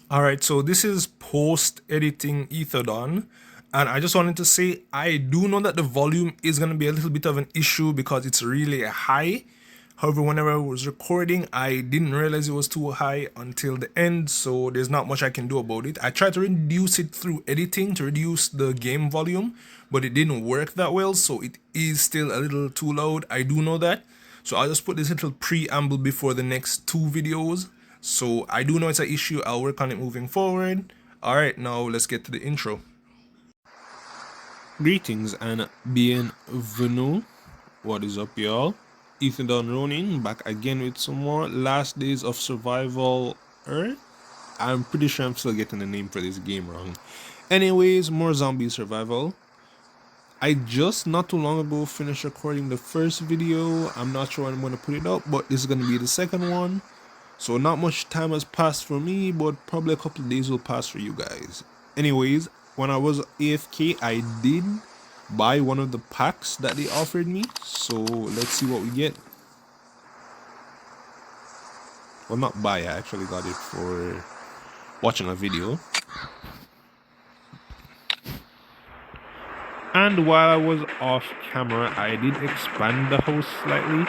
Alright, so this is post-editing Etherdon, and I just wanted to say I do know that the volume is going to be a little bit of an issue because it's really high. However, whenever I was recording, I didn't realize it was too high until the end, so there's not much I can do about it. I tried to reduce it through editing to reduce the game volume, but it didn't work that well, so it is still a little too loud. I do know that. So I'll just put this little preamble before the next two videos. So I do know it's an issue. I'll work on it moving forward. Alright, now let's get to the intro. Greetings and bienvenue. What is up, y'all? Ethan Don Ronin back again with some more Last Days of Survival Earth. I'm pretty sure I'm still getting the name for this game wrong. Anyways, more zombie survival. I just not too long ago finished recording the first video. I'm not sure when I'm going to put it up, but this is going to be the second one. So not much time has passed for me, but probably a couple of days will pass for you guys. Anyways, when I was AFK, I did buy one of the packs that they offered me. So let's see what we get. Well, not buy, I actually got it for watching a video. And while I was off camera, I did expand the house slightly.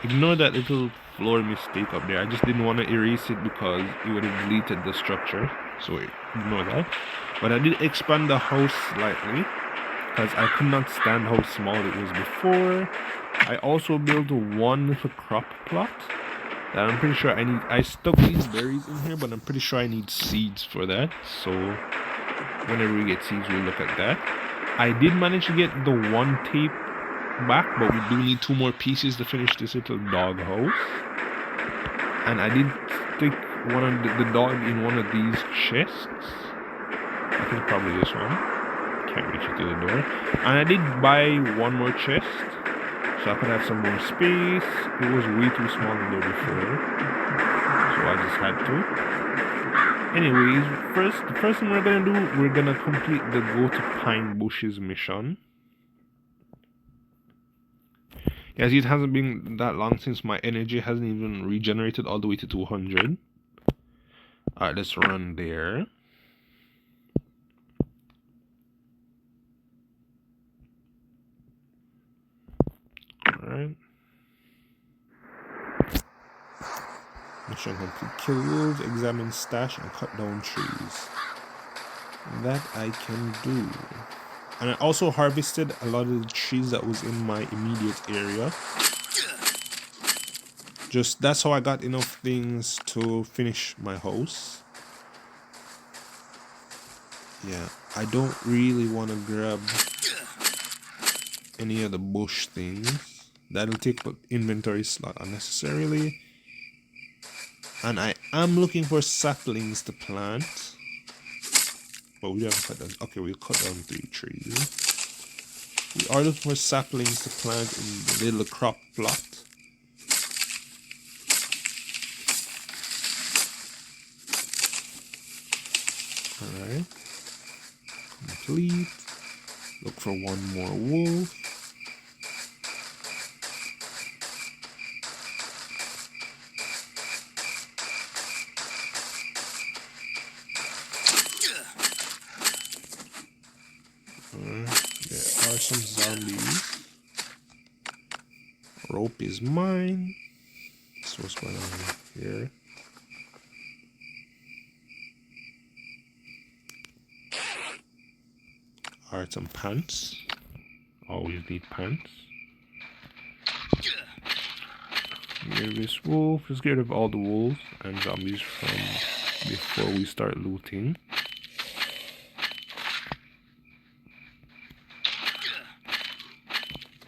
Ignore that little floor mistake up there. I just didn't want to erase it because it would have deleted the structure. So ignore that. But I did expand the house slightly because I could not stand how small it was before. I also built one little crop plot that I'm pretty sure I need. I stuck these berries in here, but I'm pretty sure I need seeds for that. So whenever we get seeds, we'll look at that. I did manage to get the one tape back, but we do need 2 more pieces to finish this little dog house. And I did stick one of the dog in one of these chests. I think probably this one. Can't reach it to the door. And I did buy one more chest so I could have some more space. It was way too small in there before, so I just had to. Anyways, the first thing we're gonna do, we're gonna complete the Go to Pine Bushes mission. Guys, it hasn't been that long since my energy hasn't even regenerated all the way to 200. Alright, let's run there. Alright. Mission complete. Kill wolves, examine stash, and cut down trees. That I can do. And I also harvested a lot of the trees that was in my immediate area. Just that's how I got enough things to finish my house. Yeah, I don't really want to grab any of the bush things. That'll take up inventory slot unnecessarily. And I am looking for saplings to plant. But we haven't cut down. Okay, we'll cut down 3 trees. We are looking for saplings to plant in the little crop plot. Alright. Complete. Look for 1 more wolf. There are some zombies. Rope is mine. So what's going on here? Alright, some pants. Always need pants. Get rid of this wolf. Let's get rid of all the wolves and zombies from before we start looting.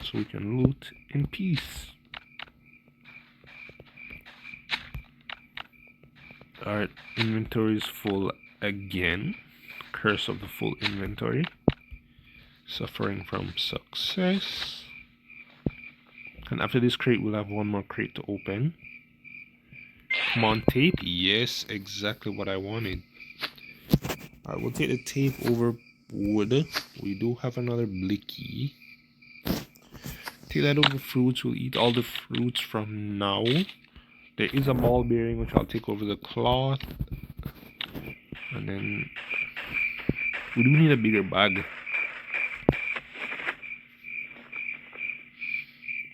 So we can loot in peace. Alright, inventory is full again. Curse of the full inventory. Suffering from success. And after this crate, we'll have 1 more crate to open. Come on, tape. Yes, exactly what I wanted. Alright, we'll take the tape over wood. We do have another blicky. Take that over fruits. We'll eat all the fruits from now. There is a ball bearing which I'll take over the cloth. And then we do need a bigger bag.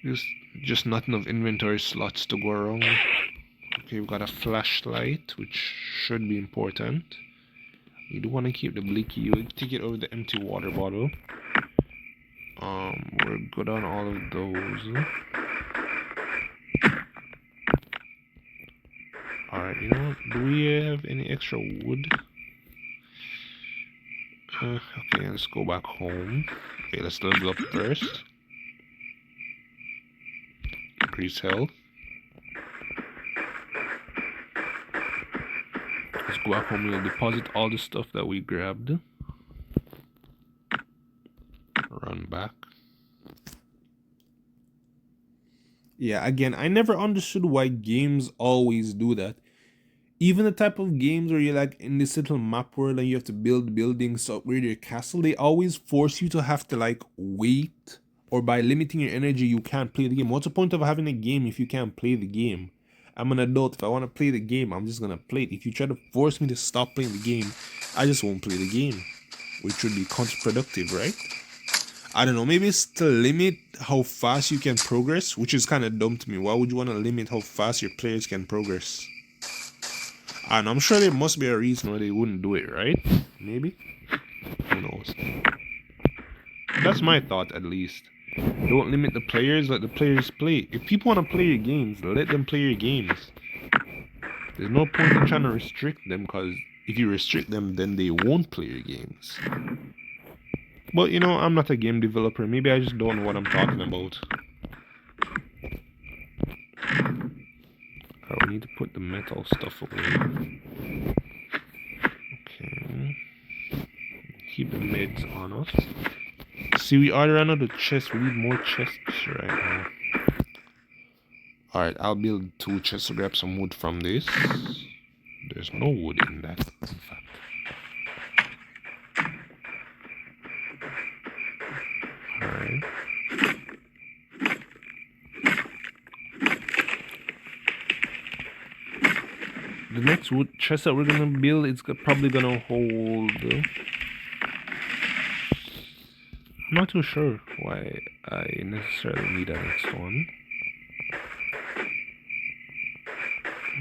There's just not enough inventory slots to go around. Okay, we've got a flashlight, which should be important. You do want to keep the blicky. You take it over the empty water bottle. We're good on all of those. Alright, you know what? Do we have any extra wood? Okay, let's go back home. Okay, let's level up first. Increase health. Let's go back home. We'll deposit all the stuff that we grabbed. Run back. Yeah, again, I never understood why games always do that. Even the type of games where you're like in this little map world and you have to build buildings to upgrade your castle, they always force you to have to like wait, or by limiting your energy you can't play the game. What's the point of having a game if you can't play the game? I'm an adult. If I want to play the game, I'm just gonna play it. If you try to force me to stop playing the game, I just won't play the game, which would be counterproductive, right? I don't know, maybe it's to limit how fast you can progress, which is kind of dumb to me. Why would you want to limit how fast your players can progress? And I'm sure there must be a reason why they wouldn't do it, right? Maybe? Who knows? That's my thought, at least. Don't limit the players, let the players play. If people want to play your games, let them play your games. There's no point in trying to restrict them, because if you restrict them, then they won't play your games. But, you know, I'm not a game developer. Maybe I just don't know what I'm talking about. Oh, we need to put the metal stuff away. Okay. Keep the meds on us. See, we already ran out of chests. We need more chests right now. Alright, I'll build 2 chests to grab some wood from this. There's no wood in that, in fact. Alright. The next wood chest that we're gonna build, it's probably gonna hold... I'm not too sure why I necessarily need a next one.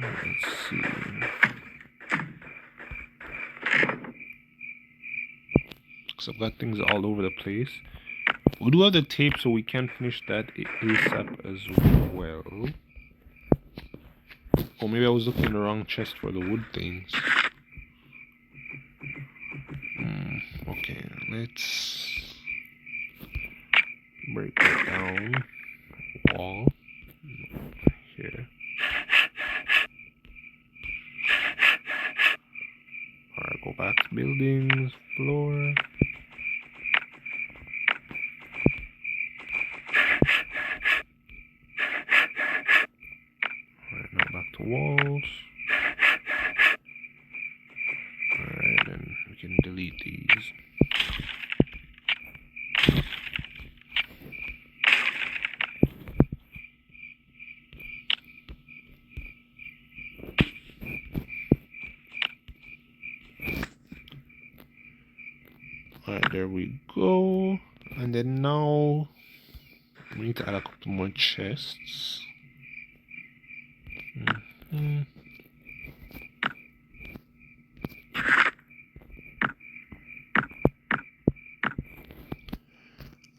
Let's see. Because I've got things all over the place. We do have the tape, so we can finish that ASAP as well. Or maybe I was looking in the wrong chest for the wood things. Okay, let's break that down. Wall. Here. Alright, go back to buildings, floor. Alright, now back to walls. Alright, then we can delete these. Alright, there we go. And then now we need to add a couple more chests.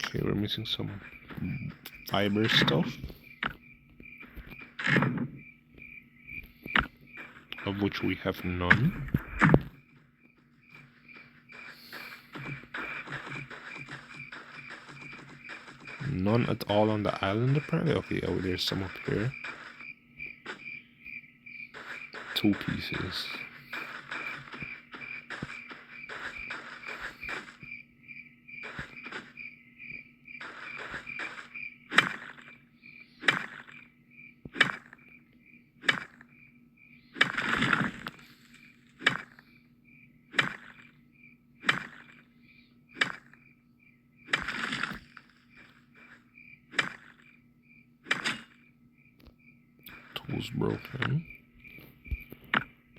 Okay, we're missing some fiber stuff, of which we have none. None at all on the island, apparently. Okay, oh, there's some up here. 2 pieces. Tool's broken.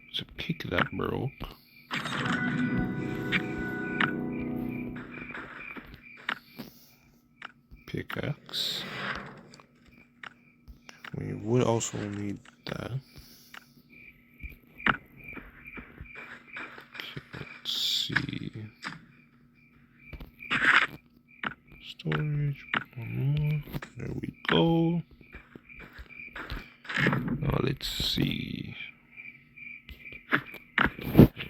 It's a pick that broke. pickaxe. We would also need that. Okay, let's see. Storage, one more. There we go. Now let's see.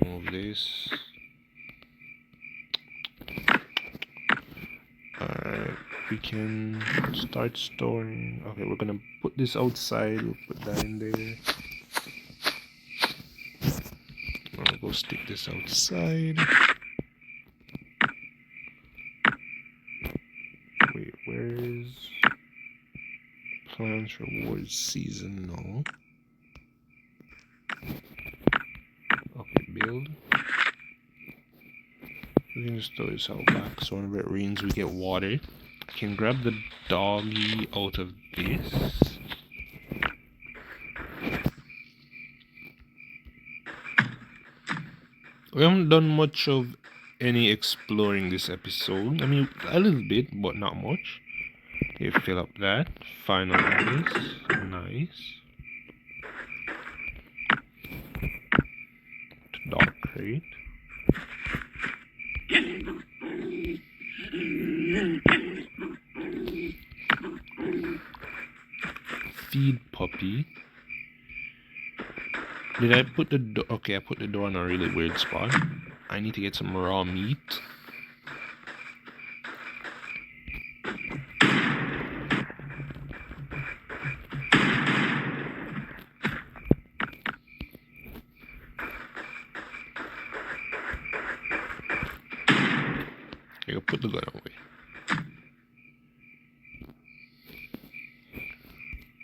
Remove this. Alright, we can start storing. Okay, we're gonna put this outside. We'll put that in there. I'll go stick this outside. Wait, where is plants reward seasonal? Okay, build. We can just throw this out back so whenever it rains we get water. I can grab the doggy out of this. We haven't done much of any exploring this episode. I mean, a little bit, but not much. Okay, fill up that. Finalize. Nice. Dog crate. Feed puppy. Did I put the door? Okay, I put the door in a really weird spot. I need to get some raw meat. Okay, I'll put the gun away.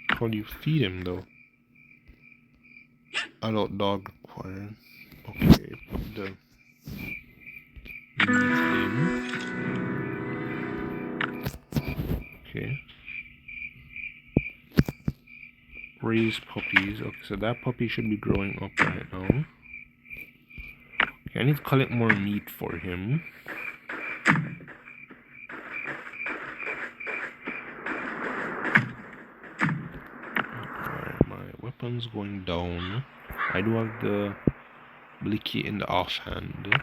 How do you feed him though? Adult dog required. Okay, put the meat in. Okay. Raise puppies. Okay, so that puppy should be growing up right now. Okay, I need to collect more meat for him. Alright, my weapon's going down. I do have the blicky in the offhand.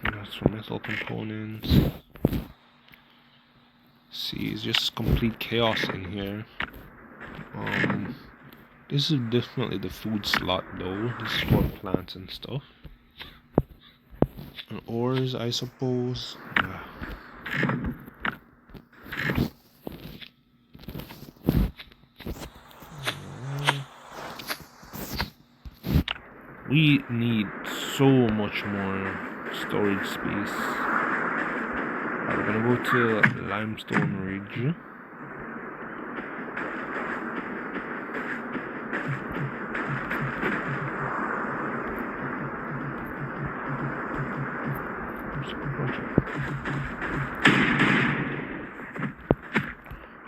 That's for metal components. See, it's just complete chaos in here. This is definitely the food slot though. This is for plants and stuff. And ores, I suppose. Yeah. We need so much more storage space. Alright, we're gonna go to Limestone Ridge.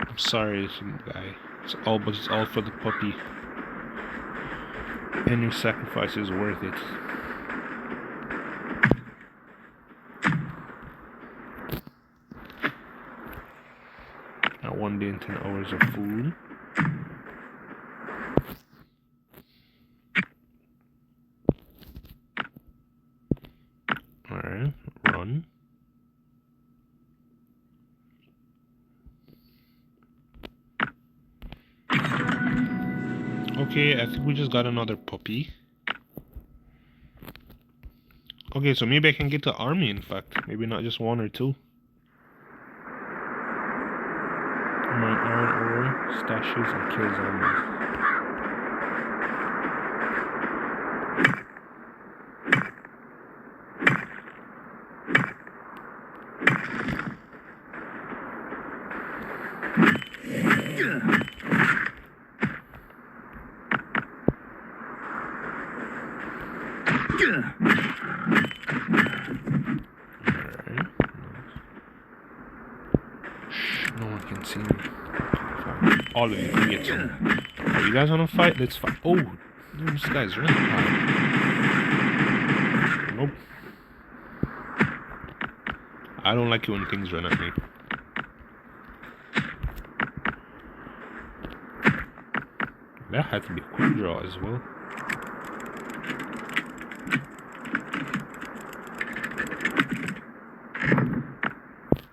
I'm sorry, guy. It's all for the puppy. Any sacrifice is worth it. At 1 day and 10 hours of food. Alright, run. Okay, I think we just got another puppy. Okay, so maybe I can get the army, in fact. Maybe not just one or two. My iron ore, stashes, and kill zombies. No one can see me. All of you can get some. Oh, you guys wanna fight? Let's fight. Oh, this guy's running. Nope. I don't like it when things run at me. That had to be a quick draw as well.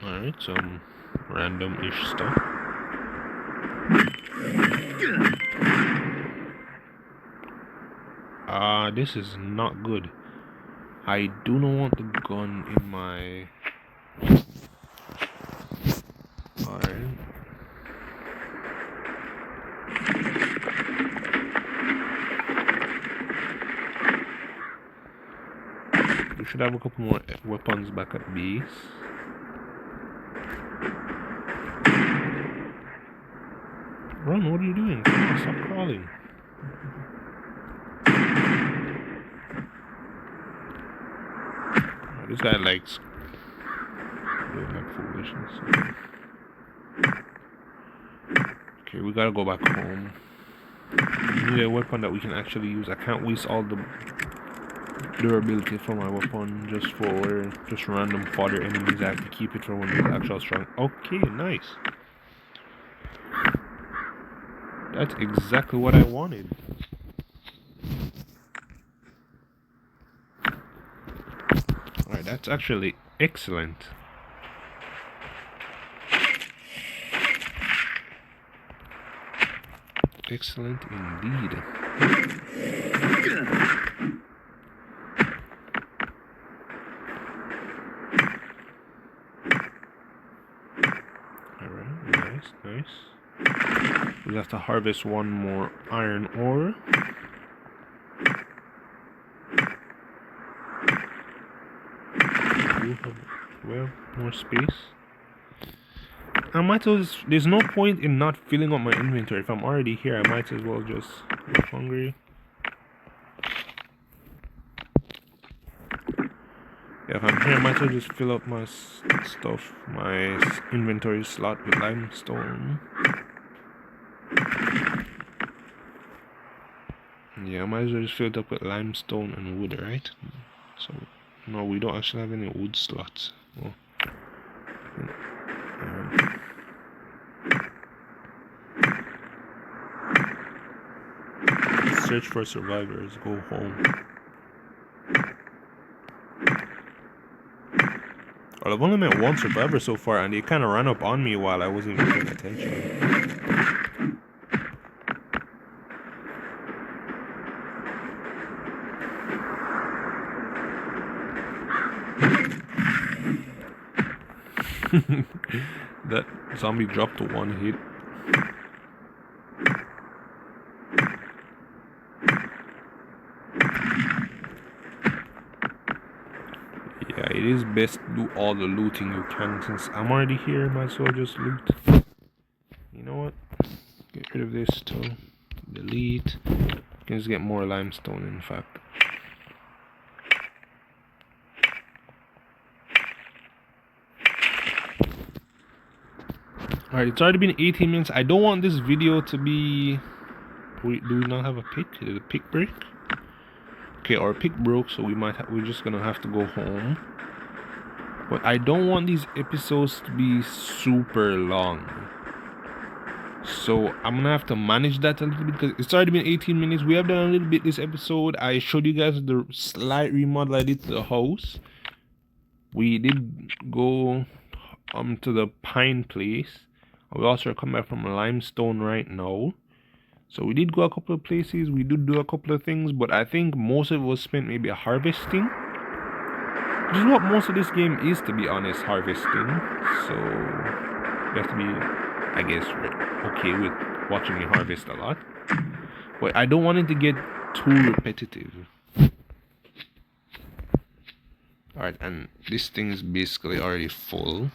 Alright, some random-ish stuff. This is not good. I do not want the gun in my... Alright. We should have a couple more weapons back at base. Run, what are you doing? Come on, stop crawling. Oh, this guy likes doing that foolishness. Okay, we gotta go back home. We need a weapon that we can actually use. I can't waste all the durability for my weapon just for random fodder enemies. I have to keep it for when there's actual strong. Okay, nice. That's exactly what I wanted. Alright, that's actually excellent. Excellent indeed. Alright, nice. We have to harvest one more iron ore. Well, more space. I might as well there's no point in not filling up my inventory. If I'm already here, I might as well just get hungry. Yeah, if I'm here, I might as well just fill up my stuff, my inventory slot with limestone. Yeah, I might as well just fill it up with limestone and wood, right? So, no, we don't actually have any wood slots. Oh. Search for survivors, go home. Well, I've only met one survivor so far, and they kind of ran up on me while I wasn't even paying attention. That zombie dropped one hit. Yeah, it is best to do all the looting you can. Since I'm already here, might as well just loot. You know what? Get rid of this too. Delete. You can just get more limestone, in fact. Alright, it's already been 18 minutes. I don't want this video to be... Wait, do we not have a pick? Did the pick break? Okay, our pick broke, so we're just gonna have to go home. But I don't want these episodes to be super long. So I'm gonna have to manage that a little bit because it's already been 18 minutes. We have done a little bit this episode. I showed you guys the slight remodel I did to the house. We did go to the pine place. We also are coming back from limestone right now. So we did go a couple of places. We did do a couple of things, but I think most of it was spent maybe harvesting. Which is what most of this game is, to be honest, harvesting. So you have to be, I guess, okay with watching me harvest a lot. But I don't want it to get too repetitive. Alright, and this thing is basically already full.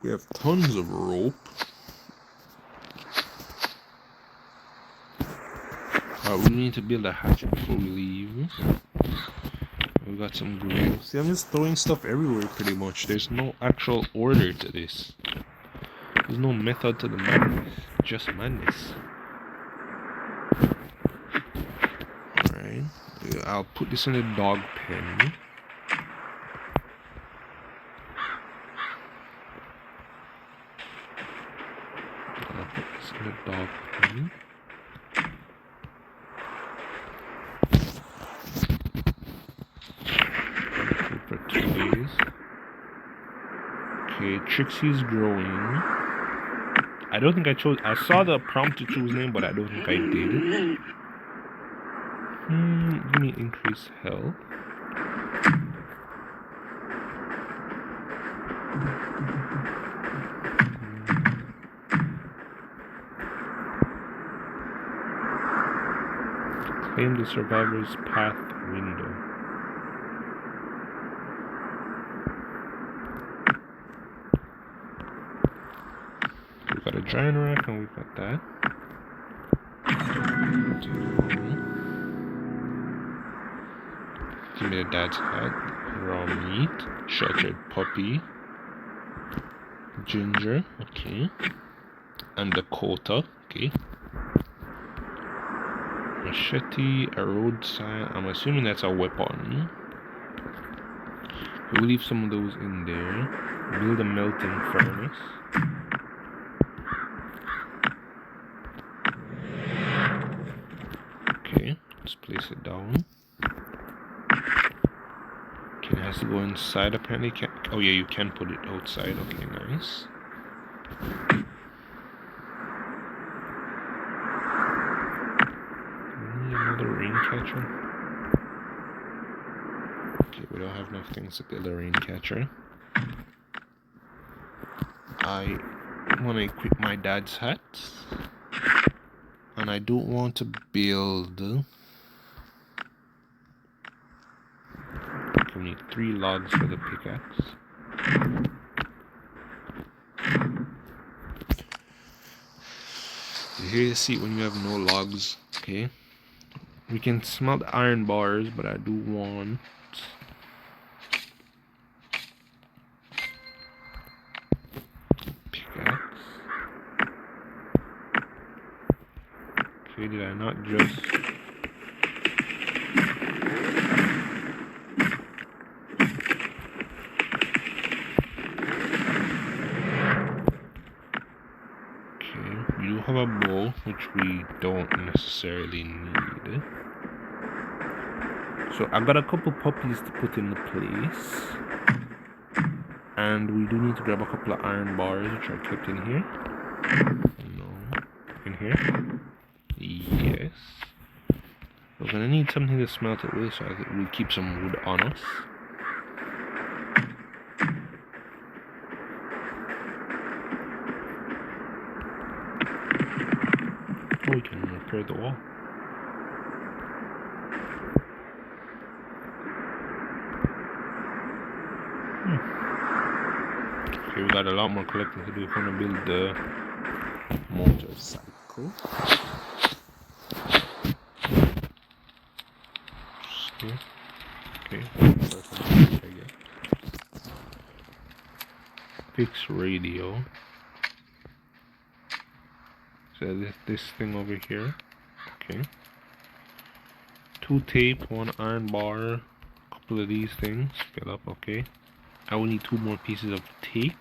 We have tons of rope. We need to build a hatchet before we leave. We got some glue. See, I'm just throwing stuff everywhere pretty much. There's no actual order to this. There's no method to the madness. Just madness. Okay. I'll put this in the dog pen. I'll put this in the dog pen. For 2 days. Okay, Trixie's growing. I don't think I chose. I saw the prompt to choose name, but I don't think I did. Give me increase health. Claim the survivor's path window. We got a giant rack and we got that. Give me the dad's hat. Raw meat. Sheltered puppy. Ginger. Okay. And the quota. Okay. Machete. A road sign. I'm assuming that's a weapon. We'll leave some of those in there. Build a melting furnace. Okay. Let's place it down. It has to go inside apparently. Oh yeah, you can put it outside. Okay, nice. Need another rain catcher. Okay, we don't have enough things to build a rain catcher. I want to equip my dad's hat. And I don't want to build... We need 3 logs for the pickaxe. Here you see when you have no logs, okay? We can smelt iron bars, but I do want... pickaxe. Okay, did I not just... have a bow, which we don't necessarily need. So I've got a couple puppies to put in place. And we do need to grab a couple of iron bars, which are kept in here. No. In here? Yes. We're gonna need something to smelt it with, so I think we'll keep some wood on us. We can repair the wall. Okay, we got a lot more collecting to do. We're gonna build the motorcycle. Okay. Fix radio. So this thing over here. Okay. 2 tape, 1 iron bar, a couple of these things. Fill up, okay. I will need 2 more pieces of tape.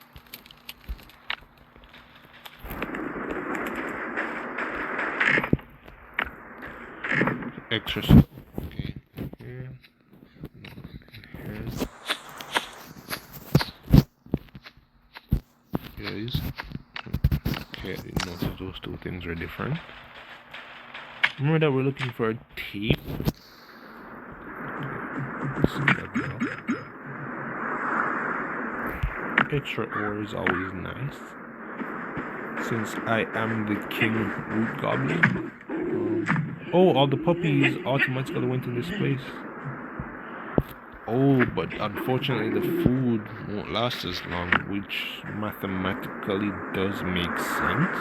Extra stuff. Okay. Here. Here. Here it is. Okay, I didn't notice those 2 things are different. Remember that we're looking for a tape. Extra ore is always nice. Since I am the king root goblin. Oh, all the puppies automatically went in this place. Oh, but unfortunately the food won't last as long, which mathematically does make sense.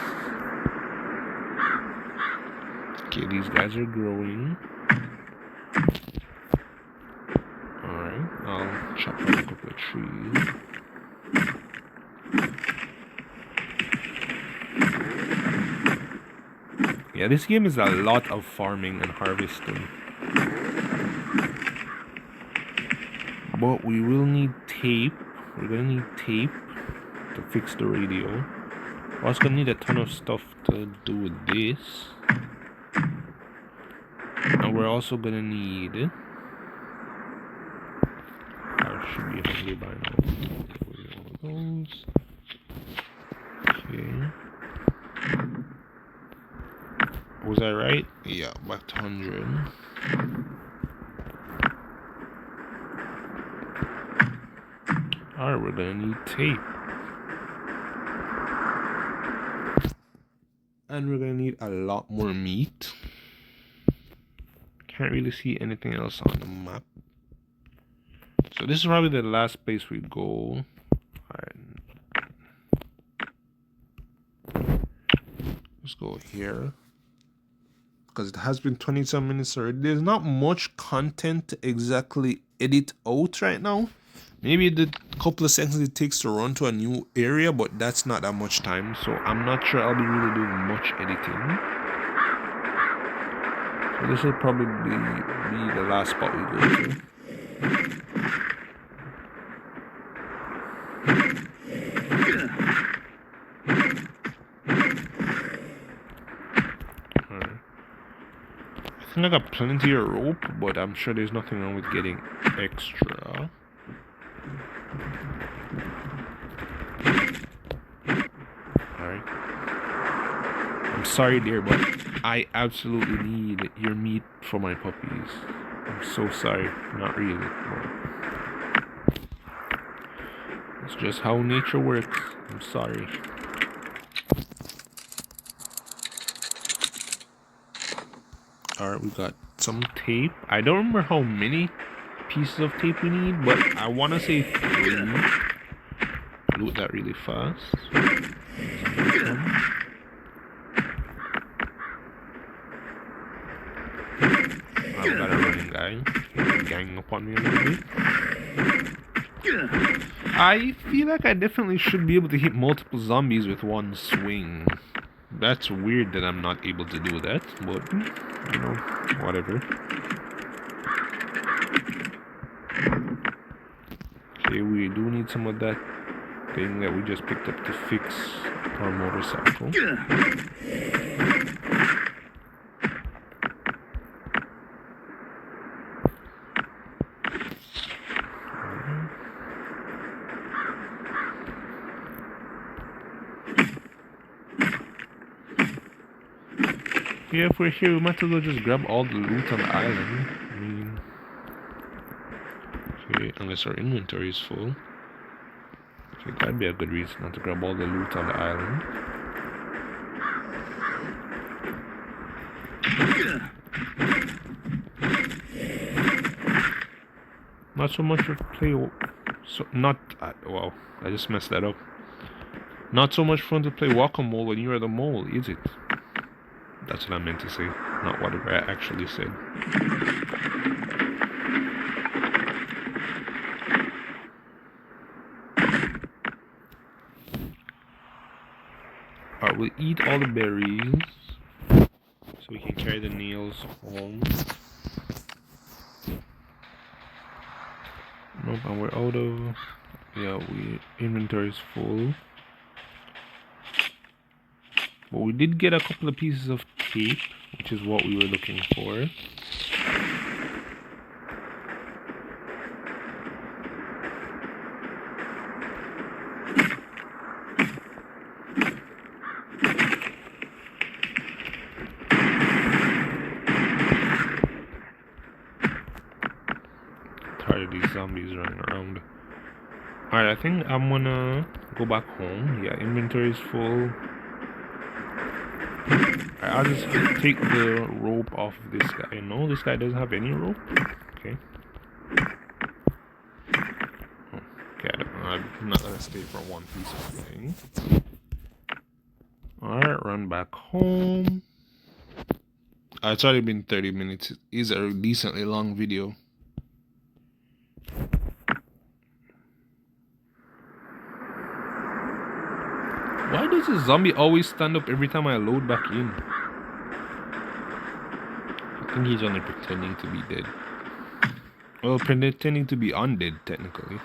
Okay, these guys are growing. Alright, I'll chop down a couple of trees. Yeah, this game is a lot of farming and harvesting. But we will need tape. We're gonna need tape to fix the radio. We're also gonna need a ton of stuff to do with this. And we're also gonna need... I should be hungry by now. Okay. Was I right? Yeah, back to 100. Alright, we're gonna need tape. And we're gonna need a lot more meat. Can't really see anything else on the map. So this is probably the last place we go. Alright. Let's go here. Because it has been 20-some minutes already. There's not much content to exactly edit out right now. Maybe the couple of seconds it takes to run to a new area, but that's not that much time. So I'm not sure I'll be really doing much editing. So this will probably be the last spot we go to. I think I got plenty of rope, but I'm sure there's nothing wrong with getting extra. Alright. I'm sorry, dear, but I absolutely need your meat for my puppies. I'm so sorry. Not really. But it's just how nature works. I'm sorry. Alright, we got some tape. I don't remember how many pieces of tape we need, but I want to say 3. Loot that really fast. I've got a running guy. Ganging up on me a little bit. I feel like I definitely should be able to hit multiple zombies with one swing. That's weird that I'm not able to do that, but, you know, whatever. Okay, we do need some of that thing that we just picked up to fix our motorcycle. Yeah, if we're here, we might as well just grab all the loot on the island. I mean... Okay, unless our inventory is full. Okay, that'd be a good reason not to grab all the loot on the island. Not so much for play... So, not... wow, I just messed that up. Not so much fun to play whack-a-mole when you are the mole, is it? That's what I meant to say, not what I actually said. Alright, we'll eat all the berries so we can carry the nails home. Nope, and we're out of... Yeah, inventory is full. But we did get a couple of pieces of tape, which is what we were looking for. Tired of these zombies running around. Alright, I think I'm gonna go back home. Yeah, inventory is full. I'll just take the rope off of this guy. No, this guy doesn't have any rope. Okay. Okay, I'm not gonna stay for one piece of thing. Alright, run back home. It's already been 30 minutes. It is a decently long video. Why does a zombie always stand up every time I load back in? I think he's only pretending to be dead. Well, pretending to be undead, technically.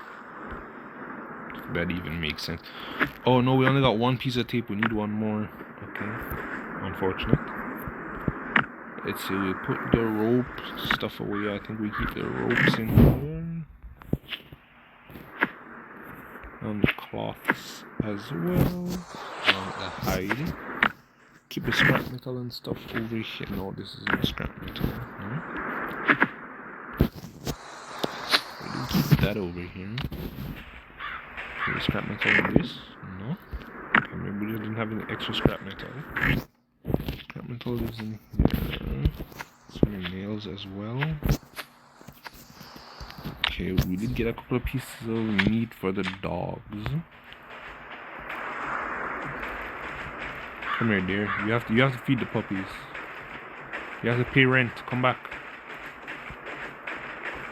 If that even makes sense. Oh no, we only got one piece of tape. We need one more. Okay. Unfortunate. Let's see, we put the rope stuff away. I think we keep the ropes in here. And the cloths as well. And the hide. Keep the scrap metal and stuff over here. No, this isn't scrap metal. No. We do keep that over here. Okay, scrap metal in this? No. Okay, maybe we didn't have any extra scrap metal. Scrap metal is in here. Some nails as well. Okay, we did get a couple of pieces of meat for the dogs. Come here, dear. You have to feed the puppies. You have to pay rent. Come back.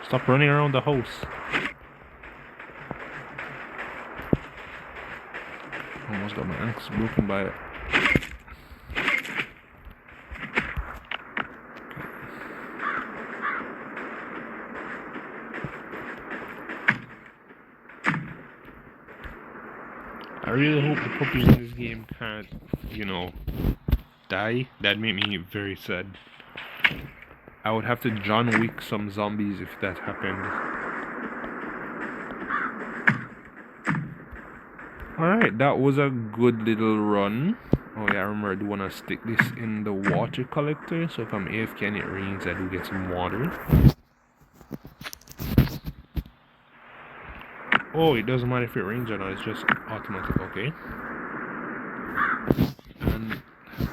Stop running around the house. Almost got my ankles broken by it. I really hope the puppies in this game can't, you know, die. That'd make me very sad. I would have to John Wick some zombies if that happened. Alright, that was a good little run. Oh yeah, I remember I do want to stick this in the water collector. So if I'm AFK and it rains, I do get some water. Oh, it doesn't matter if it rains or not, it's just automatic, okay. And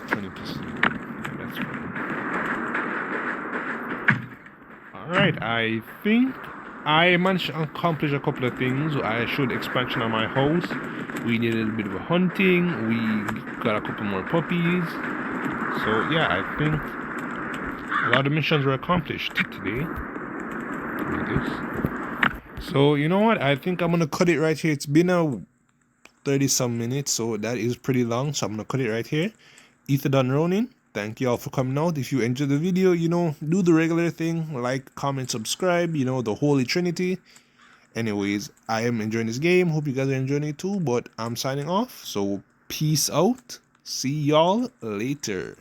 20%. Yeah, that's fine. Alright, I think I managed to accomplish a couple of things. I showed expansion on my house. We did a little bit of a hunting. We got a couple more puppies. So yeah, I think a lot of missions were accomplished today. Look at this. So you know what? I think I'm gonna cut it right here. It's been a 30-some minutes, so that is pretty long. So I'm gonna cut it right here. Ether done Ronin. Thank you all for coming out. If you enjoyed the video, you know, do the regular thing, like, comment, subscribe, you know, the Holy Trinity. Anyways, I am enjoying this game. Hope you guys are enjoying it too, but I'm signing off. So peace out. See y'all later.